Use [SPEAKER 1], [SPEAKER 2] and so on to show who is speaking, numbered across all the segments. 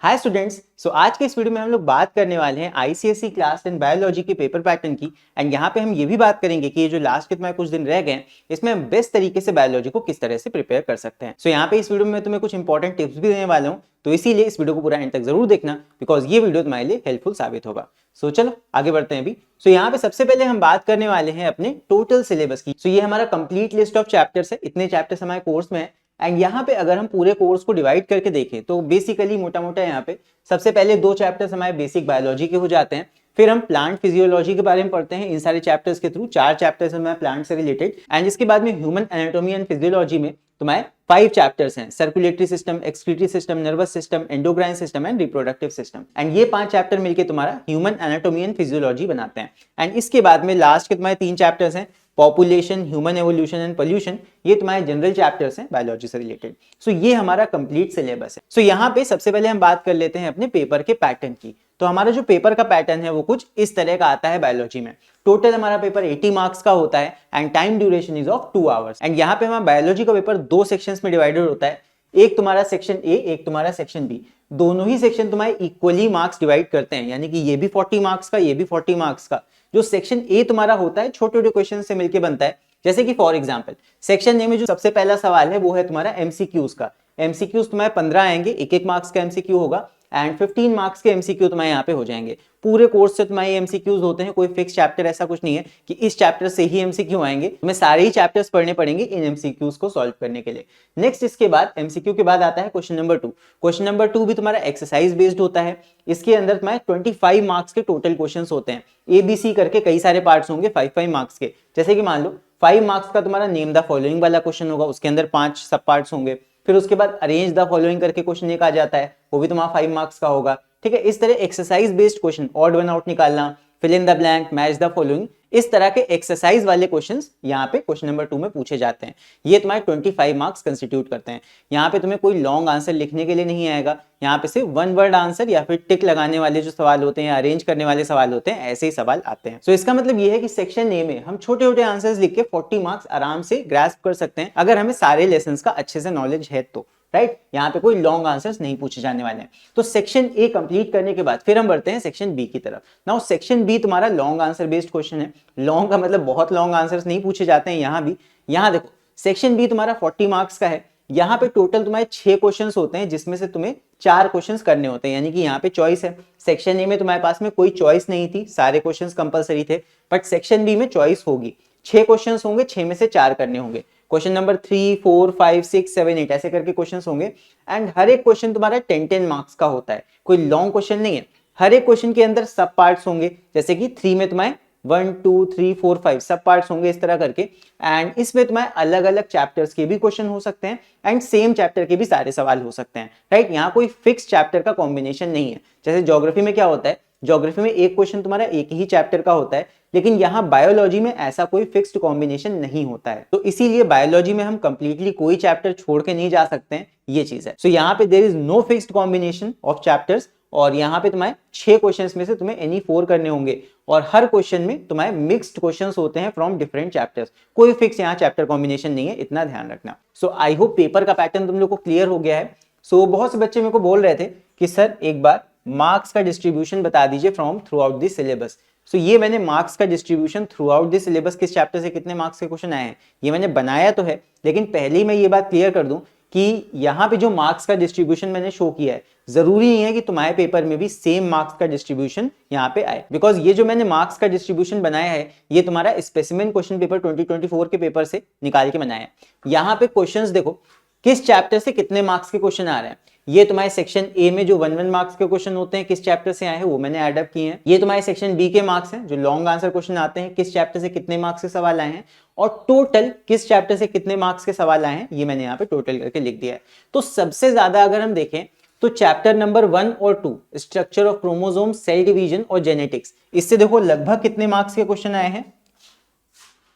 [SPEAKER 1] Hi students, सो आज के इस वीडियो में हम लोग बात करने वाले हैं आईसीएसई क्लास 10 बायोलॉजी के पेपर पैटर्न की। एंड यहाँ पे हम ये भी बात करेंगे कि ये जो लास्ट के तुम्हारे कुछ दिन रह गए इसमें हम बेस्ट तरीके से बायोलॉजी को किस तरह से प्रिपेयर कर सकते हैं। सो यहाँ पे इस वीडियो में तुम्हें कुछ इंपॉर्टेंट टिप्स भी देने वाला हूँ, तो इसीलिए इस वीडियो को पूरा एंड तक जरूर देखना बिकॉज ये वीडियो तुम्हारे लिए हेल्पफुल साबित होगा। सो चलो आगे बढ़ते हैं अभी। सो यहाँ पे सबसे पहले हम बात करने वाले हैं अपने टोटल सिलेबस की। सो ये हमारा कंप्लीट लिस्ट ऑफ चैप्टर्स है, इतने चैप्टर्स हमारे कोर्स में है। एंड यहाँ पे अगर हम पूरे कोर्स को डिवाइड करके देखें तो बेसिकली मोटा मोटा यहाँ पे सबसे पहले 2 चैप्टर्स हमारे बेसिक बायोलॉजी के हो जाते हैं, फिर हम प्लांट फिजियोलॉजी के बारे में पढ़ते हैं। इन सारे चैप्टर्स के थ्रू 4 चैप्टर्स हमारे प्लांट से रिलेटेड। एंड इसके बाद में ह्यूमन एनाटॉमी एंड फिजियोलॉजी में तुम्हारे 5 चैप्टर्स हैं, circulatory system, excretory system, nervous system, endocrine system and reproductive system. And ये 5 चैप्टर मिलकर तुम्हारा ह्यूमन एनाटॉमी एंड फिजियोलॉजी बनाते हैं। एंड इसके बाद में लास्ट के तुम्हारे 3 चैप्टर्स हैं, population, human evolution and pollution. ये तुम्हारे जनरल चैप्टर्स हैं बायोलॉजी से रिलेटेड। सो ये हमारा कंप्लीट सिलेबस है। सो यहाँ पे सबसे पहले हम बात कर लेते हैं अपने पेपर के पैटर्न की। तो हमारा जो पेपर का पैटर्न है वो कुछ इस तरह का आता है बायोलॉजी में। टोटल हमारा पेपर 80 मार्क्स का होता है and time duration is of 2 hours. And यहाँ पे हमारा बायोलॉजी का पेपर 2 सेक्शंस में डिवाइडेड होता है, एक तुम्हारा सेक्शन ए, एक तुम्हारा सेक्शन बी। दोनों ही सेक्शन तुम्हारे इक्वली मार्क्स डिवाइड करते हैं, यानी कि ये भी 40 मार्क्स का, ये भी 40 मार्क्स का। जो सेक्शन ए तुम्हारा होता है छोटे छोटे क्वेश्चन से मिलकर बनता है। जैसे कि फॉर एग्जांपल सेक्शन ए में जो सबसे पहला सवाल है वो है तुम्हारा एमसीक्यूज का। एमसीक्यूज तुम्हारे 15 आएंगे, एक मार्क्स का एमसीक्यू होगा एंड 15 मार्क्स के एमसीक्यू तुम्हारे यहाँ पे हो जाएंगे। पूरे कोर्स से तुम्हारे एमसीक्यूज होते हैं, कोई फिक्स चैप्टर ऐसा कुछ नहीं है कि इस चैप्टर से ही एमसीक्यू आएंगे। तुम्हें सारे ही चैप्टर्स पढ़ने पड़ेंगे इन एमसीक्यूज को सॉल्व करने के लिए। नेक्स्ट इसके बाद एमसीक्यू के बाद आता है क्वेश्चन नंबर 2। क्वेश्चन नंबर 2 भी तुम्हारा एक्सरसाइज बेस्ड होता है। इसके अंदर तुम्हारे 25 मार्क्स के टोटल क्वेश्चन होते हैं, एबीसी करके कई सारे पार्ट्स होंगे 5 मार्क्स के। जैसे कि मान लो 5 मार्क्स का तुम्हारा नेम द फॉलोइंग वाला क्वेश्चन होगा, उसके अंदर 5 सब पार्ट्स होंगे। फिर उसके बाद अरेंज द फॉलोइंग करके क्वेश्चन एक आ जाता है, वो भी तुम्हारा 5 मार्क्स का होगा। ठीक है, इस तरह exercise based question, odd one out निकालना, fill in the blank, match the following, इस तरह के एक्सरसाइज वाले क्वेश्चंस यहाँ पे क्वेश्चन नंबर 2 में पूछे जाते हैं। ये तुम्हारे 25 मार्क्स कंस्टिट्यूट करते हैं। यहाँ पे तुम्हें कोई लॉन्ग आंसर लिखने के लिए नहीं आएगा, यहाँ पे सिर्फ 1 वर्ड आंसर या फिर टिक लगाने वाले जो सवाल होते हैं, अरेंज करने वाले सवाल होते हैं, ऐसे ही सवाल आते हैं। सो इसका मतलब ये है कि सेक्शन ए में हम छोटे छोटे आंसर्स लिख के 40 मार्क्स आराम से ग्रास्प कर सकते हैं अगर हमें सारे लेसन का अच्छे से नॉलेज है तो। राइट, यहाँ पे कोई लॉन्ग आंसर्स नहीं पूछे जाने वाले हैं। तो सेक्शन ए कंप्लीट करने के बाद फिर हम बढ़ते हैं सेक्शन बी की तरफ। नाउ सेक्शन बी तुम्हारा लॉन्ग आंसर बेस्ड क्वेश्चन है। लॉन्ग का मतलब बहुत लॉन्ग आंसर्स नहीं पूछे जाते हैं यहाँ भी। यहाँ देखो सेक्शन बी तुम्हारा 40 मार्क्स का है। यहाँ पे टोटल तुम्हारे 6 क्वेश्चंस होते हैं, जिसमें से तुम्हें 4 क्वेश्चंस करने होते हैं, यानी कि यहाँ पे चॉइस है। सेक्शन ए में तुम्हारे पास में कोई चॉइस नहीं थी, सारे क्वेश्चंस कंपलसरी थे, बट सेक्शन बी में चॉइस होगी। 6 क्वेश्चंस होंगे, 6 में से 4 करने होंगे। क्वेश्चन नंबर 3, 4, 5, 6, 7, 8 ऐसे करके क्वेश्चंस होंगे। एंड हर एक क्वेश्चन तुम्हारा 10 मार्क्स का होता है, कोई लॉन्ग क्वेश्चन नहीं है। हर एक क्वेश्चन के अंदर सब पार्ट्स होंगे, जैसे कि 3 में तुम्हारे 1, 2, 3, 4, 5 सब पार्ट्स होंगे इस तरह करके। एंड इसमें तुम्हारे अलग अलग चैप्टर्स के भी क्वेश्चन हो सकते हैं एंड सेम चैप्टर के भी सारे सवाल हो सकते हैं। राइट, यहाँ कोई फिक्स चैप्टर का कॉम्बिनेशन नहीं है। जैसे ज्योग्राफी में क्या होता है, ज्योग्राफी में एक क्वेश्चन तुम्हारा एक ही चैप्टर का होता है, लेकिन यहाँ बायोलॉजी में ऐसा कोई फिक्स्ड कॉम्बिनेशन नहीं होता है। तो इसीलिए बायोलॉजी में हम कंप्लीटली कोई चैप्टर छोड़ के नहीं जा सकते हैं, ये चीज है। सो यहाँ पे there is no fixed combination of chapters. और यहाँ पे तुम्हारे 6 क्वेश्चंस में से तुम्हें एनी 4 करने होंगे और हर क्वेश्चन में तुम्हारे मिक्स्ड क्वेश्चंस होते हैं फ्रॉम डिफरेंट चैप्टर्स। कोई फिक्स यहाँ चैप्टर कॉम्बिनेशन नहीं है, इतना ध्यान रखना। सो आई होप पेपर का पैटर्न तुम लोग को क्लियर हो गया है। सो बहुत से बच्चे मेरे को बोल रहे थे कि सर एक बार मार्क्स का डिस्ट्रीब्यूशन बता दीजिए from throughout this syllabus. So ये मैंने मार्क्स का distribution throughout this syllabus किस चैप्टर से कितने मार्क्स के क्वेश्चन आए हैं ये मैंने बनाया तो है, लेकिन पहले ही मैं ये बात क्लियर कर दूं कि यहाँ पे जो मार्क्स का डिस्ट्रीब्यूशन मैंने शो किया है, जरूरी नहीं है कि तुम्हारे पेपर में भी सेम मार्क्स का डिस्ट्रीब्यूशन यहाँ पे आए। बिकॉज ये जो मैंने मार्क्स का डिस्ट्रीब्यूशन बनाया है ये तुम्हारा स्पेसिमेन क्वेश्चन पेपर 2024 के पेपर से निकाल के बनाया है। यहाँ पे क्वेश्चंस देखो किस चैप्टर से कितने मार्क्स के क्वेश्चन आ रहे हैं। ये तुम्हारे सेक्शन ए में जो 1 मार्क्स के क्वेश्चन होते हैं किस चैप्टर से आए हैं वो मैंने ऐड अप किए हैं। ये तुम्हारे सेक्शन बी के मार्क्स हैं, जो लॉन्ग आंसर क्वेश्चन आते हैं किस चैप्टर से कितने मार्क्स के सवाल आए हैं, और टोटल किस चैप्टर से कितने मार्क्स के सवाल आए हैं ये मैंने यहाँ पे टोटल करके लिख दिया है। तो सबसे ज्यादा अगर हम देखें तो चैप्टर नंबर 1 और 2 structure of chromosome, cell division और जेनेटिक्स, इससे देखो लगभग कितने मार्क्स के क्वेश्चन आए हैं,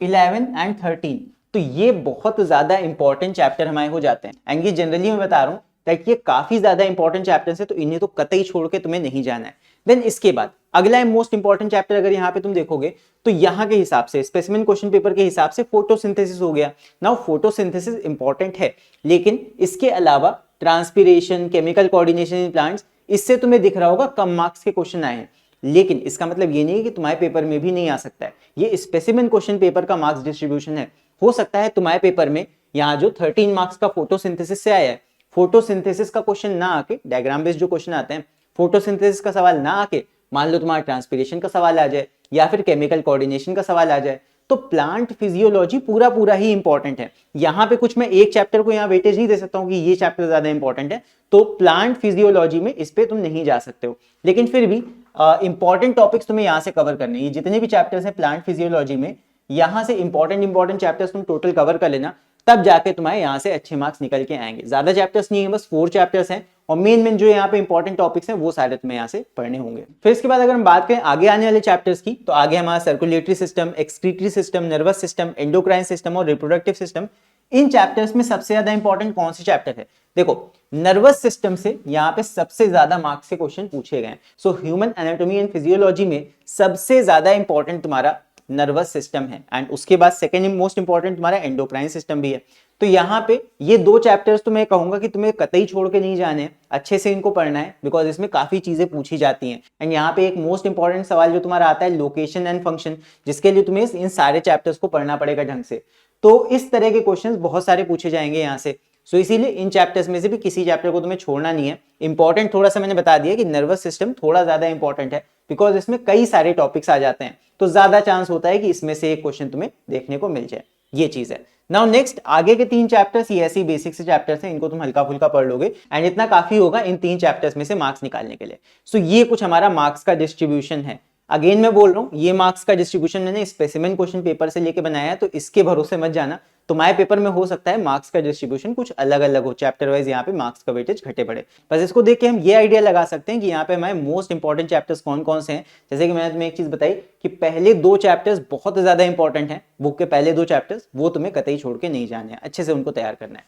[SPEAKER 1] 11 एंड 13। तो ये बहुत ज्यादा इंपॉर्टेंट चैप्टर हमारे हो जाते हैं। एंड ये जनरली मैं बता रहा हूँ दैट ये काफी ज्यादा इंपॉर्टेंट चैप्टर्स है, तो इन्हें तो कतई छोड़ के तुम्हें नहीं जाना है। देन इसके बाद अगला मोस्ट इंपॉर्टेंट चैप्टर अगर यहाँ पे तुम देखोगे तो यहाँ के हिसाब से स्पेसिमेन क्वेश्चन पेपर के हिसाब से फोटोसिंथेसिस हो गया। नाउ फोटोसिंथेसिस इंपॉर्टेंट है, लेकिन इसके अलावा transpiration, chemical coordination in plants, इससे तुम्हें दिख रहा होगा कम मार्क्स के क्वेश्चन आए हैं, लेकिन इसका मतलब ये नहीं है कि तुम्हारे पेपर में भी नहीं आ सकता है। ये स्पेसिमेन क्वेश्चन पेपर का मार्क्स डिस्ट्रीब्यूशन है। हो सकता है तुम्हारे पेपर में यहाँ जो 13 मार्क्स का फोटोसिंथेसिस से आया है, फोटोसिंथेसिस का क्वेश्चन ना आके, डायग्राम बेस्ड जो क्वेश्चन आते हैं, फोटोसिंथेसिस का सवाल ना आके मान लो तुम्हारा ट्रांसपिरेशन का सवाल आ जाए या फिर केमिकल कोऑर्डिनेशन का सवाल आ जाए, तो प्लांट फिजियोलॉजी पूरा पूरा ही इंपॉर्टेंट है। यहां पे कुछ मैं एक चैप्टर को यहां वेटेज नहीं दे सकता हूं कि ये चैप्टर ज्यादा इंपॉर्टेंट है, तो प्लांट फिजियोलॉजी में इस पे तुम नहीं जा सकते हो, लेकिन फिर भी इंपॉर्टेंट टॉपिक्स तुम्हें यहां से कवर करने, ये जितने भी चैप्टर्स हैं प्लांट फिजियोलॉजी में, यहां से इंपॉर्टेंट चैप्टर्स तुम टोटल कवर कर लेना, तब जाके तुम्हारे यहां से अच्छे मार्क्स निकल के आएंगे। ज्यादा चैप्टर्स नहीं है, बस 4 चैप्टर्स हैं और मेन जो यहाँ पे इंपॉर्टेंट टॉपिक्स हैं वो सारे तुम्हें यहाँ से पढ़ने होंगे। फिर इसके बाद अगर हम बात करें आगे आने वाले चैप्टर्स की, तो आगे हमारा circulatory system, excretory system, nervous system, endocrine system और रिप्रोडक्टिव सिस्टम। इन चैप्टर्स में सबसे ज्यादा इंपॉर्टेंट कौन से चैप्टर है? देखो, नर्वस सिस्टम से यहाँ पे सबसे ज्यादा मार्क्स के क्वेश्चन पूछे गए। So human anatomy and physiology में सबसे ज्यादा इंपॉर्टेंट तुम्हारा नर्वस सिस्टम है, एंड उसके बाद सेकेंड मोस्ट इंपॉर्टेंट तुम्हारा एंडोक्राइन सिस्टम भी है। तो यहाँ पे ये 2 चैप्टर्स तो मैं कहूंगा कि तुम्हें कतई छोड़ के नहीं जाने हैं, अच्छे से इनको पढ़ना है, बिकॉज इसमें काफी चीजें पूछी जाती हैं। एंड यहाँ पे एक मोस्ट इंपॉर्टेंट सवाल जो तुम्हारा आता है लोकेशन एंड फंक्शन, जिसके लिए तुम्हें इन सारे चैप्टर्स को पढ़ना पड़ेगा ढंग से। तो इस तरह के क्वेश्चंस बहुत सारे पूछे जाएंगे यहाँ से। सो इसीलिए इन चैप्टर्स में से भी किसी चैप्टर को तुम्हें छोड़ना नहीं है। इंपॉर्टेंट थोड़ा सा मैंने बता दिया कि नर्वस सिस्टम थोड़ा ज्यादा इंपॉर्टेंट है, बिकॉज इसमें कई सारे टॉपिक्स आ जाते हैं, तो ज्यादा चांस होता है कि इसमें से एक क्वेश्चन तुम्हें देखने को मिल जाए। ये चीज है। नाउ नेक्स्ट, आगे के 3 चैप्टर्स ये ऐसी बेसिक से चैप्टर्स हैं, इनको तुम हल्का फुल्का पढ़ लोगे एंड इतना काफी होगा इन 3 चैप्टर्स में से मार्क्स निकालने के लिए। सो ये कुछ हमारा मार्क्स का डिस्ट्रीब्यूशन है। अगेन मैं बोल रहा हूं, ये मार्क्स का डिस्ट्रीब्यूशन मैंने स्पेसिमेन क्वेश्चन पेपर से लेके बनाया है, तो इसके भरोसे मत जाना। तुम्हारे पेपर में हो सकता है मार्क्स का डिस्ट्रीब्यूशन कुछ अलग अलग हो, चैप्टर वाइज यहाँ पे मार्क्स का वेटेज घटे बढ़े। बस इसको देख के हम ये आइडिया लगा सकते हैं कि यहाँ पे हमारे मोस्ट इंपॉर्टेंट चैप्टर्स कौन कौन से हैं। जैसे कि मैंने तुम्हें एक चीज बताई कि पहले 2 चैप्टर्स बहुत ज्यादा इंपॉर्टेंट हैं, बुक के पहले 2 चैप्टर्स, वो तुम्हें कतई छोड़ के नहीं जाने हैं, अच्छे से उनको तैयार करना है।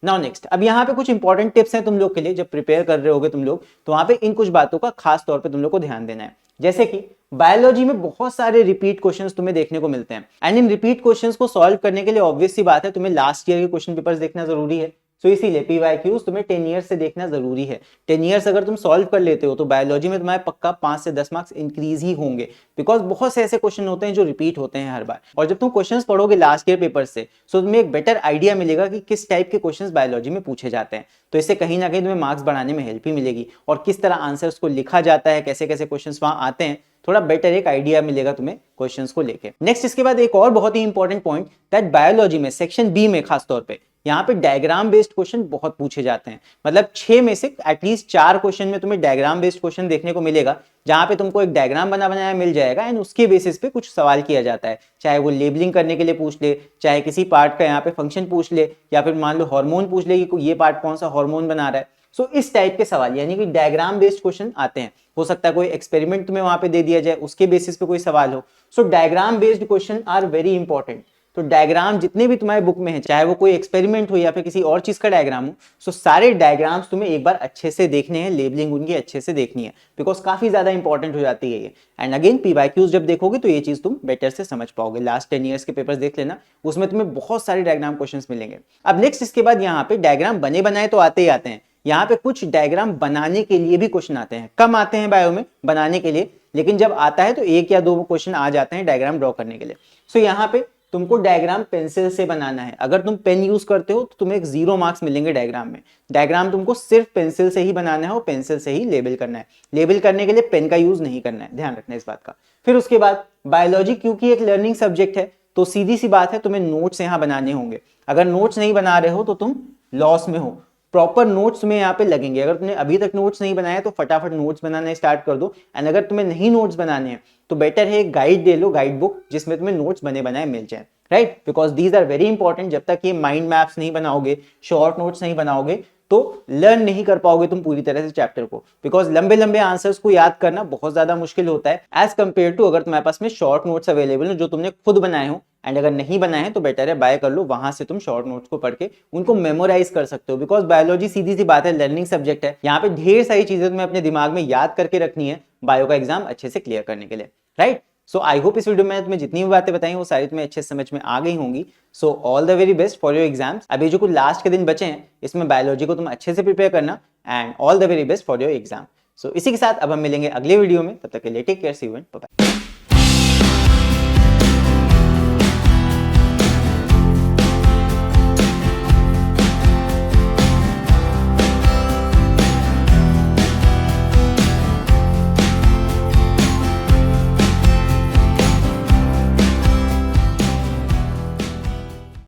[SPEAKER 1] नाउ नेक्स्ट, अब यहाँ पे कुछ इंपॉर्टेंट टिप्स हैं तुम लोग के लिए, जब प्रिपेयर कर रहे होगे तुम लोग, तो वहां पे इन कुछ बातों का खास तौर पे तुम लोग को ध्यान देना है। जैसे कि बायोलॉजी में बहुत सारे रिपीट क्वेश्चंस तुम्हें देखने को मिलते हैं, एंड इन रिपीट क्वेश्चंस को सॉल्व करने के लिए ऑब्वियस सी बात है तुम्हें लास्ट ईयर के क्वेश्चन पेपर्स देखना जरूरी है। सो इसीलिए पीवाईक्यूज तुम्हें 10 ईयर्स से देखना जरूरी है। 10 ईयर्स अगर तुम सॉल्व कर लेते हो तो बायोलॉजी में तुम्हारे पक्का 5 से 10 मार्क्स इंक्रीज ही होंगे, बिकॉज बहुत से ऐसे क्वेश्चन होते हैं जो रिपीट होते हैं हर बार। और जब तुम क्वेश्चंस पढ़ोगे लास्ट ईयर पेपर से, सो तुम्हें एक बेटर आइडिया मिलेगा कि किस टाइप के क्वेश्चंस बायोलॉजी में पूछे जाते हैं। तो इससे कहीं ना कहीं तुम्हें मार्क्स बढ़ाने में हेल्प ही मिलेगी, और किस तरह आंसर्स को लिखा जाता है, कैसे कैसे क्वेश्चंस वहां आते हैं, थोड़ा बेटर एक आइडिया मिलेगा तुम्हें क्वेश्चंस को लेके। नेक्स्ट, इसके बाद एक और बहुत ही इंपॉर्टेंट पॉइंट, दैट बायोलॉजी में सेक्शन बी में खास तौर पे यहाँ पे डायग्राम बेस्ड क्वेश्चन बहुत पूछे जाते हैं। मतलब 6 में से एटलीस्ट 4 क्वेश्चन में तुम्हें डायग्राम बेस्ड क्वेश्चन देखने को मिलेगा, जहां पे तुमको एक डायग्राम बना बनाया मिल जाएगा एंड उसके बेसिस पे कुछ सवाल किया जाता है, चाहे वो लेबलिंग करने के लिए पूछ ले, चाहे किसी पार्ट का यहाँ पे फंक्शन पूछ ले, या फिर मान लो हार्मोन पूछ ले कि ये पार्ट कौन सा हार्मोन बना रहा है। सो इस टाइप के सवाल यानी कि डायग्राम बेस्ड क्वेश्चन आते हैं। हो सकता है कोई एक्सपेरिमेंट तुम्हें वहां पे दे दिया जाए, उसके बेसिस पे कोई सवाल हो। So diagram based question are very important. तो डायग्राम जितने भी तुम्हारे बुक में है, चाहे वो कोई एक्सपेरिमेंट हो या फिर किसी और चीज का डायग्राम हो, सो सारे डायग्राम्स तुम्हें एक बार अच्छे से देखने हैं, लेबलिंग उनकी अच्छे से देखनी है, बिकॉज काफी ज्यादा इंपॉर्टेंट हो जाती है ये। एंड अगेन पीवाईक्यूज जब देखोगे तो ये चीज तुम बेटर से समझ पाओगे। लास्ट 10 ईयर्स के पेपर्स देख लेना, उसमें तुम्हें बहुत सारे डायग्राम क्वेश्चंस मिलेंगे। अब नेक्स्ट, इसके बाद यहाँ पे डायग्राम बने बनाए तो आते ही आते हैं, यहाँ पे कुछ डायग्राम बनाने के लिए भी क्वेश्चन आते हैं। कम आते हैं बायो में बनाने के लिए, लेकिन जब आता है तो 1 या 2 क्वेश्चन आ जाते हैं डायग्राम ड्रॉ करने के लिए। सो यहाँ पे तुमको डायग्राम पेंसिल से बनाना है। अगर तुम पेन यूज करते हो तो तुम्हें 0 मार्क्स मिलेंगे डायग्राम में। डायग्राम तुमको सिर्फ पेंसिल से ही बनाना है और पेंसिल से ही लेबल करना है। लेबल करने के लिए पेन का यूज नहीं करना है, ध्यान रखना इस बात का। फिर उसके बाद बायोलॉजी क्योंकि एक लर्निंग सब्जेक्ट है, तो सीधी सी बात है तुम्हें नोट्स यहाँ बनाने होंगे। अगर नोट्स नहीं बना रहे हो तो तुम लॉस में हो। प्रॉपर नोट्स में यहाँ पे लगेंगे। अगर तुमने अभी तक नोट्स नहीं बनाया तो फटाफट नोट्स बनाना स्टार्ट कर दो। एंड अगर तुम्हें नहीं नोट्स बनाने हैं तो बेटर है एक गाइड ले लो, गाइड बुक, जिसमें तुम्हें नोट्स बने बनाए मिल जाए, right? Because these are very important. जब तक ये माइंड मैप्स नहीं बनाओगे, शॉर्ट नोट्स नहीं बनाओगे, तो लर्न नहीं कर पाओगे तुम पूरी तरह से चैप्टर को। बिकॉज लंबे लंबे आंसर्स को याद करना बहुत ज्यादा मुश्किल होता है एज कंपेयर टू अगर तुम्हारे पास में शॉर्ट नोट्स अवेलेबल हो जो तुमने खुद बनाए हो। एंड अगर नहीं बनाए हैं तो बेटर है बाय कर लो, वहां से तुम शॉर्ट नोट्स को पढ़ के उनको मेमोराइज कर सकते हो। बिकॉज बायोलॉजी सीधी सी बात है लर्निंग सब्जेक्ट है, यहाँ पे ढेर सारी चीजें तुम्हें अपने दिमाग में याद करके रखनी है बायो का एग्जाम अच्छे से क्लियर करने के लिए, राइट? सो आई होप इस वीडियो में तुम्हें जितनी भी बातें बताई वो सारी तुम्हें अच्छे से समझ में आ गई होंगी। So all the very best for your exams. अभी जो कुछ लास्ट के दिन बचे हैं इसमें बायोलॉजी को तुम अच्छे से प्रिपेयर करना, and all the very best for your exam. So इसी के साथ अब हम मिलेंगे अगले वीडियो में, तब तक के लिए take care, see you and bye.